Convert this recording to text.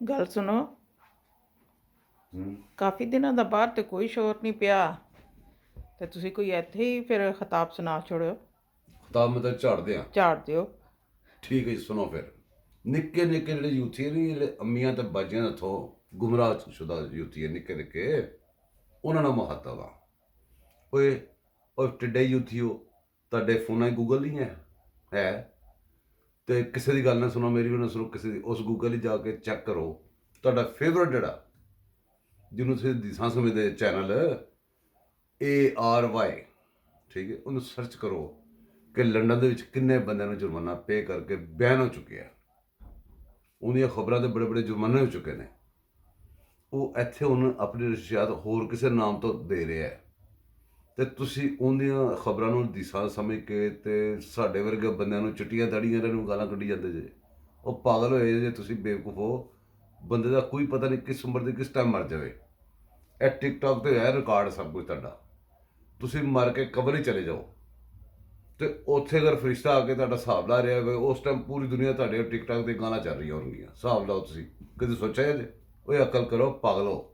ਗੱਲ ਸੁਣੋ। ਹੂੰ। ਕਾਫੀ ਦਿਨਾਂ ਦਾ ਬਾਹਰ ਤੇ ਕੋਈ ਸ਼ੋਰ ਨਹੀਂ ਪਿਆ, ਤੇ ਤੁਸੀਂ ਕੋਈ ਇੱਥੇ ਹੀ ਫਿਰ ਖਿਤਾਬ ਸੁਣਾ ਛੋੜਿਓ। ਤਾਂ ਮੈਂ ਤਾਂ ਝਾੜਦੇ ਆ। ਝਾੜ ਦਿਓ। ਠੀਕ ਹੈ ਜੀ, ਸੁਣੋ ਫਿਰ। ਨਿੱਕੇ ਨਿੱਕੇ ਜਿਹੜੇ ਯੂਥੀ ਨੇ, ਜਿਹੜੇ ਅੰਮੀਆਂ ਤੇ ਬਾਜੀਆਂ ਦਾ ਥੋ ਗੁੰਮਰਾਹ ਸ਼ੁਦਾ ਯੂਥੀ ਹੈ, ਨਿੱਕੇ ਨਿੱਕੇ, ਉਹਨਾਂ ਦਾ ਮਹੱਤਵ ਆ। ਓਏ ਉਹ ਟਿੱਡੇ ਯੂਥੀਓ, ਤੁਹਾਡੇ ਫੋਨਾਂ 'ਚ ਗੂਗਲ ਨਹੀਂ ਹੈ ਤੇ ਕਿਸੇ ਦੀ ਗੱਲ ਨਾ ਸੁਣੋ, ਮੇਰੀ ਵੀ ਨਾ ਸੁਣੋ ਕਿਸੇ ਦੀ। ਉਸ ਗੂਗਲ 'ਚ ਜਾ ਕੇ ਚੈੱਕ ਕਰੋ ਤੁਹਾਡਾ ਫੇਵਰਟ ਜਿਹੜਾ, ਜਿਹਨੂੰ ਤੁਸੀਂ ਦਿਸਾਂ ਸਮਝਦੇ ਚੈਨਲ ARY, ਠੀਕ ਹੈ, ਉਹਨੂੰ ਸਰਚ ਕਰੋ ਕਿ ਲੰਡਨ ਦੇ ਵਿੱਚ ਕਿੰਨੇ ਬੰਦਿਆਂ ਨੂੰ ਜੁਰਮਾਨਾ ਪੇ ਕਰਕੇ ਬੈਨ ਹੋ ਚੁੱਕਿਆ। ਉਹਦੀਆਂ ਖਬਰਾਂ ਤੇ ਬੜੇ ਬੜੇ ਜੁਰਮਾਨੇ ਹੋ ਚੁੱਕੇ ਨੇ। ਉਹ ਇੱਥੇ ਹੁਣ ਆਪਣੀ ਰਿਸ਼ਤਿਆਤ ਹੋਰ ਕਿਸੇ ਨਾਮ ਤੋਂ ਦੇ ਰਿਹਾ ਹੈ, ਤੇ ਤੁਸੀਂ ਉਹਦੀਆਂ ਖਬਰਾਂ ਨੂੰ ਦਿਸ਼ਾ ਸਮਝ ਕੇ ਤੇ ਸਾਡੇ ਵਰਗੇ ਬੰਦਿਆਂ ਨੂੰ ਚਿੱਟੀਆਂ ਦਾੜੀਆਂ ਇਹਨਾਂ ਨੂੰ ਗਾਲਾਂ ਕੱਢੀ ਜਾਂਦੇ ਜੇ। ਉਹ ਪਾਗਲ ਹੋਏ ਜੇ ਤੁਸੀਂ, ਬੇਵਕੂਫ ਹੋ। ਬੰਦੇ ਦਾ ਕੋਈ ਪਤਾ ਨਹੀਂ ਕਿਸ ਉਮਰ ਦੇ ਕਿਸ ਟਾਈਮ ਮਰ ਜਾਵੇ। ਇਹ ਟਿਕਟੌਕ ਤੇ ਹੈ ਰਿਕਾਰਡ ਸਭ ਕੁਝ ਤੁਹਾਡਾ। ਤੁਸੀਂ ਮਰ ਕੇ ਕਬਰ ਹੀ ਚਲੇ ਜਾਓ, ਤੇ ਉੱਥੇ ਅਗਰ ਫਰਿਸ਼ਤਾ ਆ ਕੇ ਤੁਹਾਡਾ ਹਿਸਾਬ ਲਾ ਰਿਹਾ ਹੋਵੇ, ਉਸ ਟਾਈਮ ਪੂਰੀ ਦੁਨੀਆ ਤੁਹਾਡੇ ਟਿਕਟੌਕ ਤੇ ਗਾਲਾਂ ਚੱਲ ਰਹੀਆਂ ਹੋਣਗੀਆਂ। ਹਿਸਾਬ ਲਾਓ ਤੁਸੀਂ, ਕਦੇ ਸੋਚਿਆ ਜੇ? ਓਏ ਅਕਲ ਕਰੋ, ਪਾਗਲੋ।